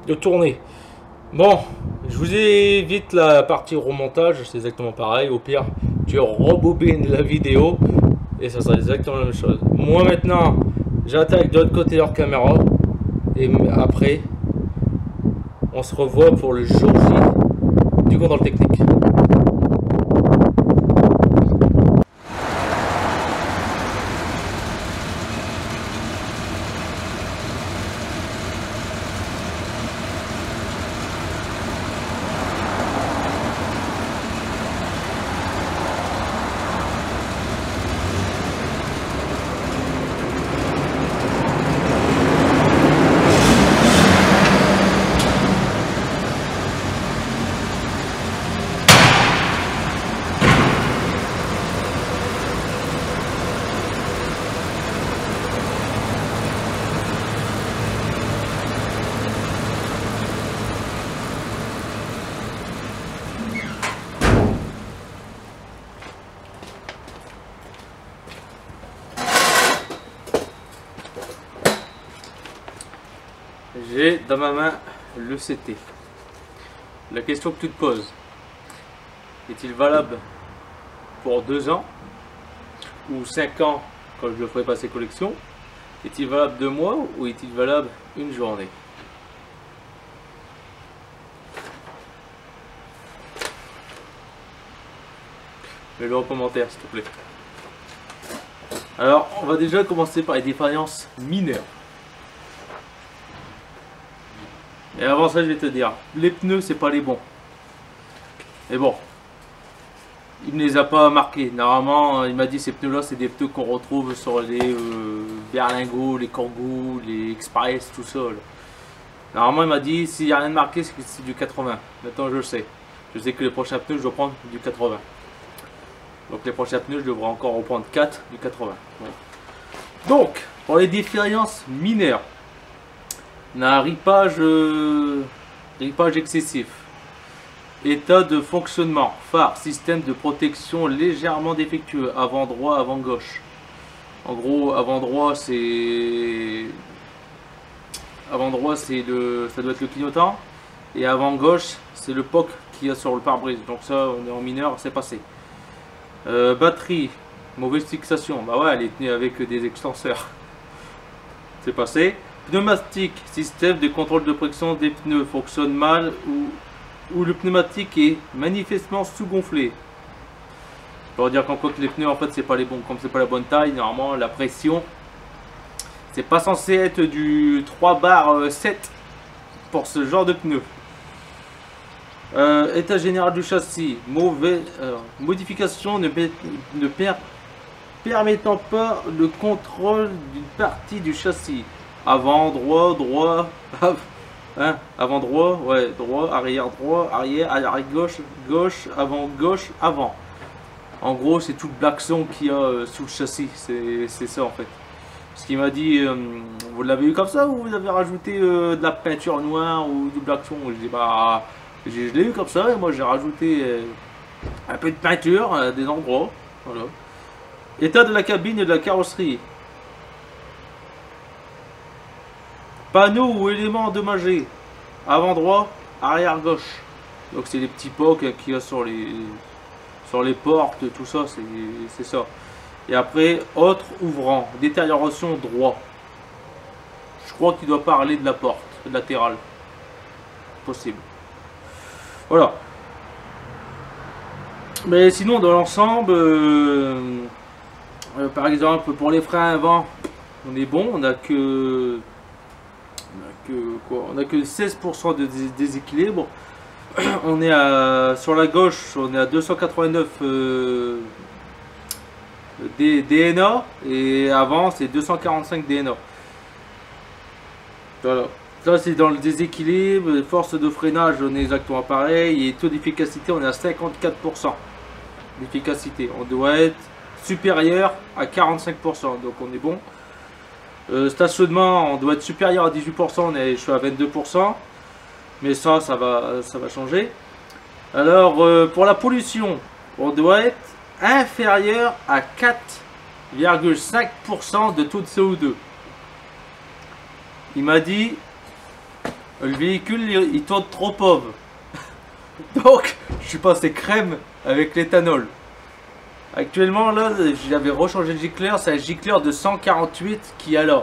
de tourner. Bon, je vous évite la partie remontage, c'est exactement pareil. Au pire, tu rebobines la vidéo et ça sera exactement la même chose. Moi maintenant, j'attaque de l'autre côté de leur caméra et après, on se revoit pour le jour J du contrôle technique. J'ai dans ma main le CT. La question que tu te poses, est-il valable pour 2 ans ou 5 ans quand je le ferai passer collection? Est-il valable 2 mois ou est-il valable une journée? Mets-le en commentaire s'il te plaît. Alors on va déjà commencer par les défaillances mineures. Et avant ça, je vais te dire, les pneus, c'est pas les bons. Mais bon, il ne les a pas marqués. Normalement, il m'a dit ces pneus-là, c'est des pneus qu'on retrouve sur les berlingots, les Kangoo, les Express, tout ça. Là. Normalement, il m'a dit, s'il n'y a rien de marqué, c'est du 80. Maintenant, je le sais. Je sais que les prochains pneus, je dois prendre du 80. Donc les prochains pneus, je devrais encore reprendre 4 du 80. Voilà. Donc, pour les défaillances mineures. Un ripage excessif. État de fonctionnement. Phare, système de protection légèrement défectueux. Avant droit, avant gauche. En gros, avant droit, c'est... Avant droit, c'est le... ça doit être le clignotant. Et avant gauche, c'est le POC qu'il y a sur le pare-brise. Donc ça, on est en mineur, c'est passé. Batterie, mauvaise fixation. Bah ouais, elle est tenue avec des extenseurs. C'est passé. Pneumatique, système de contrôle de pression des pneus fonctionne mal ou le pneumatique est manifestement sous-gonflé. Pour dire qu'en quoi que les pneus en fait c'est pas les bons, comme c'est pas la bonne taille, normalement la pression c'est pas censé être du 3 bar 7 pour ce genre de pneus. État général du châssis, modification ne permettant pas le contrôle d'une partie du châssis. Avant, droit, hein, avant droit, ouais, droit, arrière, gauche, gauche, avant. En gros, c'est tout le blackson qu'il y a sous le châssis, c'est ça en fait. Ce qu'il m'a dit, vous l'avez eu comme ça ou vous avez rajouté de la peinture noire ou du blackson? Je dis, bah, je l'ai eu comme ça et moi j'ai rajouté un peu de peinture à des endroits. Voilà. État de la cabine et de la carrosserie. Panneaux ou éléments endommagés. Avant droit, arrière gauche. Donc c'est les petits pocs qu'il y a sur les portes, tout ça, c'est ça. Et après, autre ouvrant, détérioration droit. Je crois qu'il doit parler de la porte latérale. Possible. Voilà. Mais sinon, dans l'ensemble, par exemple, pour les freins avant, on est bon. On a que 16% de déséquilibre. On est sur la gauche, on est à 289 DNA et avant c'est 245 DNA. Voilà. Ça c'est dans le déséquilibre. Force de freinage, on est exactement pareil. Et taux d'efficacité, on est à 54% d'efficacité. On doit être supérieur à 45%, donc on est bon. Stationnement, on doit être supérieur à 18%, je suis à 22%. Mais ça va changer. Alors, pour la pollution, on doit être inférieur à 4,5% de taux de CO2. Il m'a dit, le véhicule, il tourne trop pauvre. Donc, je suis passé crème avec l'éthanol. Actuellement, là, j'avais rechangé le gicleur. C'est un gicleur de 148 qui est là.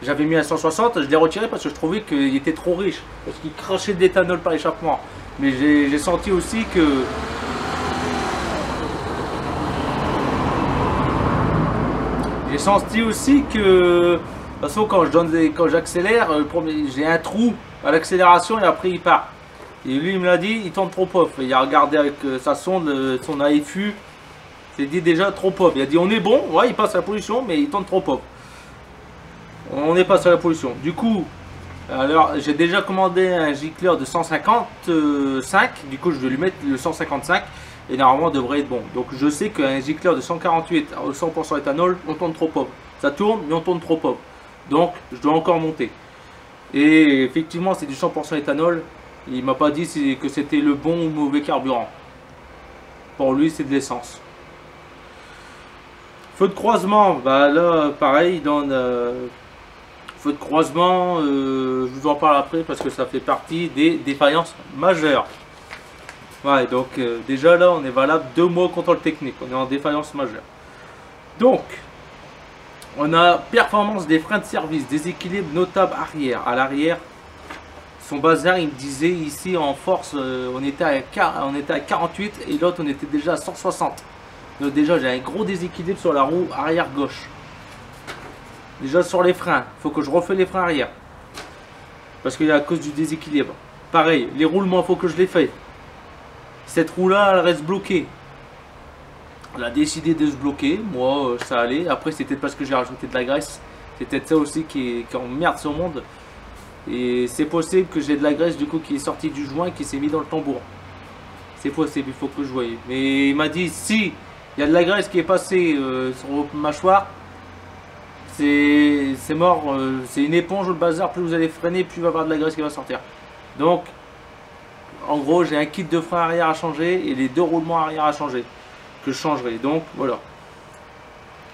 J'avais mis à 160, je l'ai retiré parce que je trouvais qu'il était trop riche. Parce qu'il crachait de l'éthanol par échappement. Mais j'ai senti aussi que... J'ai senti aussi que... De toute façon, quand j'accélère, j'ai un trou à l'accélération et après il part. Et lui, il me l'a dit, il tourne trop pauvre. Il a regardé avec sa sonde, son AFU. Il s'est dit déjà trop pauvre. Il a dit, on est bon, ouais, il passe à la pollution, mais il tourne trop pauvre. On est passé à la pollution. Du coup, alors j'ai déjà commandé un gicleur de 155. Du coup, je vais lui mettre le 155 et normalement, on devrait être bon. Donc, je sais qu'un gicleur de 148 à 100% éthanol, on tourne trop pauvre. Ça tourne, mais on tourne trop pauvre. Donc, je dois encore monter. Et effectivement, c'est du 100% éthanol. Il m'a pas dit que c'était le bon ou mauvais carburant. Pour lui, c'est de l'essence. Feu de croisement, bah là, pareil, dans feu de croisement, je vous en parle après parce que ça fait partie des défaillances majeures. Ouais, donc déjà là, on est valable 2 mois contrôle technique. On est en défaillance majeure. Donc, on a performance des freins de service, déséquilibre notable arrière. À l'arrière, son bazar, il me disait ici en force, on était à 48 et l'autre, on était déjà à 160. Donc déjà, j'ai un gros déséquilibre sur la roue arrière gauche. Déjà sur les freins, il faut que je refais les freins arrière. Parce qu'il y a à cause du déséquilibre. Pareil, les roulements, il faut que je les fasse. Cette roue-là, elle reste bloquée. Elle a décidé de se bloquer. Moi, ça allait. Après, c'était parce que j'ai rajouté de la graisse. C'est peut-être ça aussi qui emmerde ce monde. Et c'est possible que j'ai de la graisse du coup qui est sortie du joint, qui s'est mis dans le tambour. C'est possible, il faut que je voie. Mais il m'a dit, si il y a de la graisse qui est passée sur vos mâchoires, c'est mort. C'est une éponge le bazar. Plus vous allez freiner, plus il va y avoir de la graisse qui va sortir. Donc, en gros, j'ai un kit de frein arrière à changer et les 2 roulements arrière à changer. Que je changerai. Donc, voilà.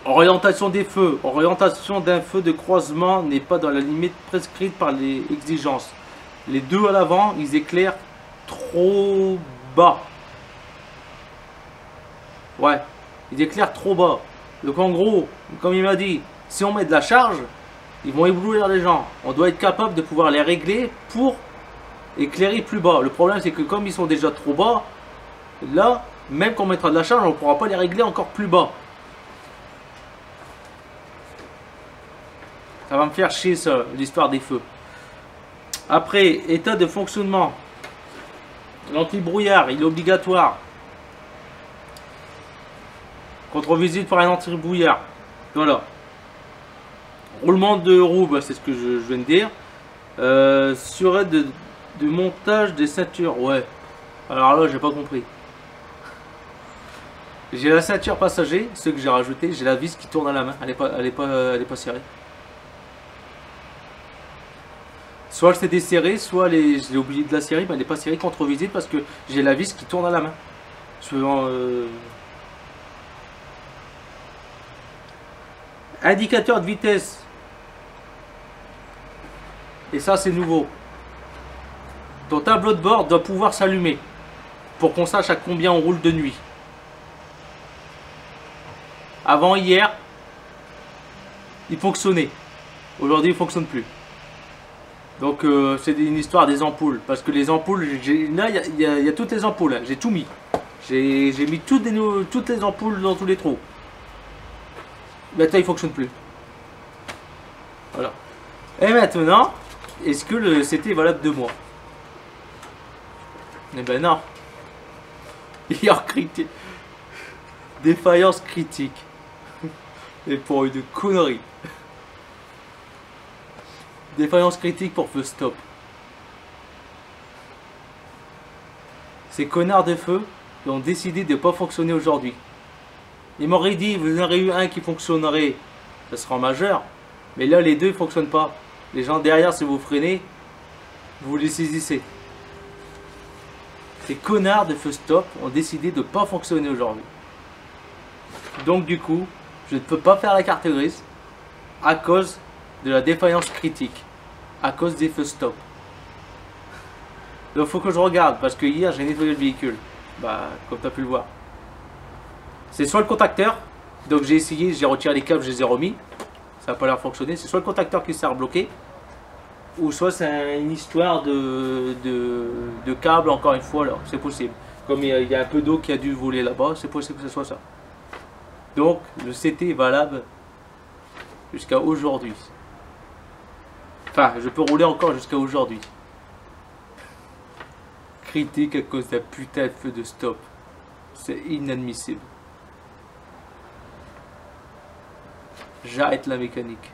Orientation des feux. Orientation d'un feu de croisement n'est pas dans la limite prescrite par les exigences. Les 2 à l'avant, ils éclairent trop bas. Ouais, ils éclairent trop bas. Donc en gros, comme il m'a dit, si on met de la charge, ils vont éblouir les gens. On doit être capable de pouvoir les régler pour éclairer plus bas. Le problème, c'est que comme ils sont déjà trop bas, là, même quand on mettra de la charge, on ne pourra pas les régler encore plus bas. Ça va me faire chier ça, l'histoire des feux. Après, état de fonctionnement. L'anti-brouillard, il est obligatoire. Contre-visite par un anti-brouillard. Voilà. Roulement de roue, bah, c'est ce que je viens de dire. Sur de montage des ceintures. Ouais. Alors là, j'ai pas compris. J'ai la ceinture passager, ce que j'ai rajouté. J'ai la vis qui tourne à la main. Elle est pas serrée. Soit c'est desserré, soit je l'ai oublié de la serrer, mais elle n'est pas serrée contre visite parce que j'ai la vis qui tourne à la main. Suivant, indicateur de vitesse. Et ça c'est nouveau. Ton tableau de bord doit pouvoir s'allumer pour qu'on sache à combien on roule de nuit. Avant hier, il fonctionnait. Aujourd'hui il ne fonctionne plus. Donc c'est une histoire des ampoules. Parce que les ampoules, là il y a toutes les ampoules. Hein. J'ai tout mis. J'ai mis toutes les ampoules dans tous les trous. Maintenant il fonctionne plus. Voilà. Et maintenant, est-ce que le CT est valable 2 mois? Eh ben non. Il y a critique. Défaillance critique. Et pour une connerie. Défaillance critique pour feu stop. Ces connards de feu ont décidé de ne pas fonctionner aujourd'hui. Ils m'auraient dit, vous en aurez eu un qui fonctionnerait, ça sera en majeur. Mais là, les deux ne fonctionnent pas. Les gens derrière, si vous freinez, vous les saisissez. Ces connards de feu stop ont décidé de ne pas fonctionner aujourd'hui. Donc du coup, je ne peux pas faire la carte grise à cause de la défaillance critique, à cause des feux stop. Donc il faut que je regarde, parce que hier j'ai nettoyé le véhicule, bah comme tu as pu le voir. C'est soit le contacteur, donc j'ai essayé, j'ai retiré les câbles, je les ai remis, ça n'a pas l'air de fonctionner, c'est soit le contacteur qui sert bloqué, ou soit c'est une histoire de câble, encore une fois, c'est possible. Comme il y a un peu d'eau qui a dû voler là-bas, c'est possible que ce soit ça. Donc le CT est valable jusqu'à aujourd'hui. Enfin, je peux rouler encore jusqu'à aujourd'hui. Critique à cause d'un putain de feu de stop. C'est inadmissible. J'arrête la mécanique.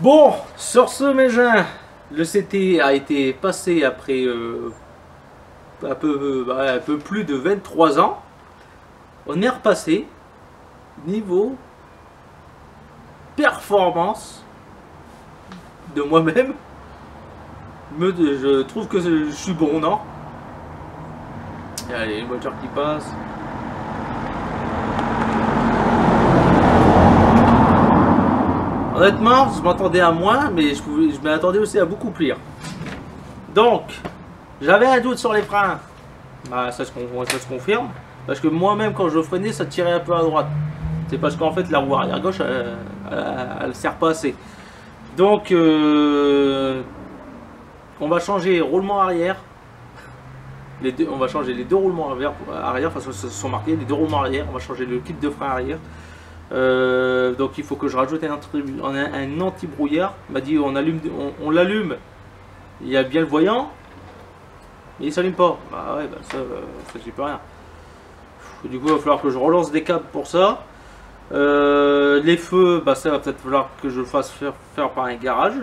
Bon, sur ce mes gens, le CT a été passé après un peu plus de 23 ans. On est repassé niveau performance de moi-même. Je trouve que je suis bon, non? Allez, une voiture qui passe. Honnêtement, je m'attendais à moins, mais je m'attendais aussi à beaucoup pire. Donc, j'avais un doute sur les freins. Bah, ça se confirme. Parce que moi-même, quand je freinais, ça tirait un peu à droite. C'est parce qu'en fait, la roue arrière gauche, elle sert pas assez. Donc, on va changer roulement arrière. On va changer les deux roulements arrière, parce que ce sont marqués les deux roulements arrière. On va changer le kit de frein arrière. Donc il faut que je rajoute un anti-brouillard. Il m'a dit on l'allume. Il y a bien le voyant, mais il s'allume pas. Bah ouais, bah ça j'y peux rien. Du coup il va falloir que je relance des câbles pour ça. Les feux, bah ça va peut-être falloir que je le fasse faire par un garage,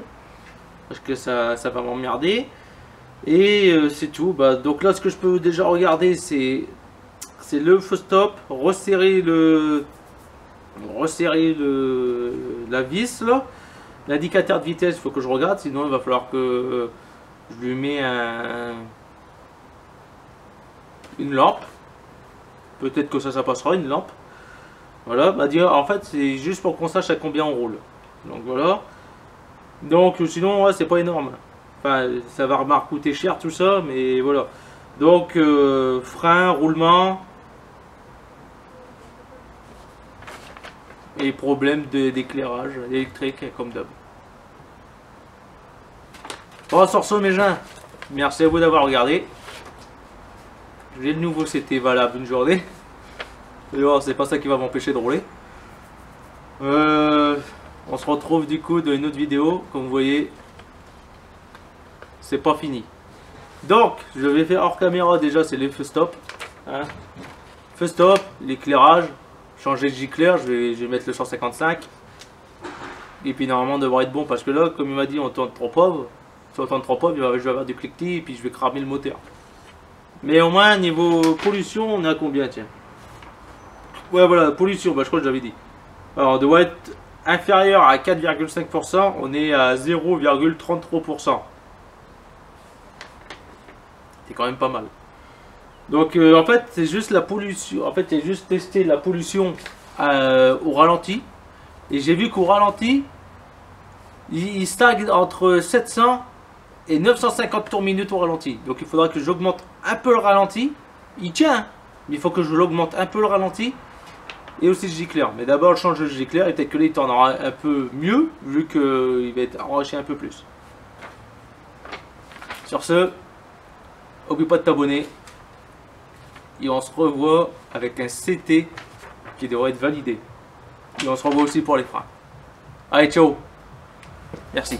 parce que ça va m'emmerder. Et c'est tout. Bah, donc là ce que je peux déjà regarder c'est le feu stop, resserrer la vis là. L'indicateur de vitesse, il faut que je regarde, sinon il va falloir que je lui mets une lampe. Peut-être que ça passera, une lampe. Voilà, bah dire en fait c'est juste pour qu'on sache à combien on roule. Donc voilà. Donc sinon ouais, c'est pas énorme. Enfin ça va coûter cher tout ça, mais voilà. Donc frein, roulement. Et problème d'éclairage électrique comme d'hab. Bon, sur ce mes gens, merci à vous d'avoir regardé. J'ai le nouveau CT valable une journée. Et bon, c'est pas ça qui va m'empêcher de rouler. On se retrouve du coup dans une autre vidéo. Comme vous voyez, c'est pas fini. Donc, je vais faire hors caméra déjà, c'est les feux stop. Hein. Feu stop, l'éclairage. Changer de gicleur, je vais mettre le 155. Et puis normalement, on devrait être bon parce que là, comme il m'a dit, on tourne trop pauvre. Si on tourne trop pauvre, je vais avoir du cliquetis et puis je vais cramer le moteur. Mais au moins, niveau pollution, on est à combien, tiens? Ouais, voilà, pollution, bah, je crois que j'avais dit. Alors, on doit être inférieur à 4,5%, on est à 0,33%. C'est quand même pas mal. Donc en fait c'est juste la pollution, en fait j'ai juste testé la pollution au ralenti. Et j'ai vu qu'au ralenti, il stagne entre 700 et 950 tours minutes au ralenti. Donc il faudra que j'augmente un peu le ralenti. Il tient, mais il faut que je l'augmente un peu le ralenti et aussi le gicleur. Mais d'abord, je change le gicleur et peut-être que là, il tournera un peu mieux vu qu'il va être enraché un peu plus. Sur ce, n'oublie pas de t'abonner et on se revoit avec un CT qui devrait être validé. Et on se revoit aussi pour les freins. Allez, ciao. Merci.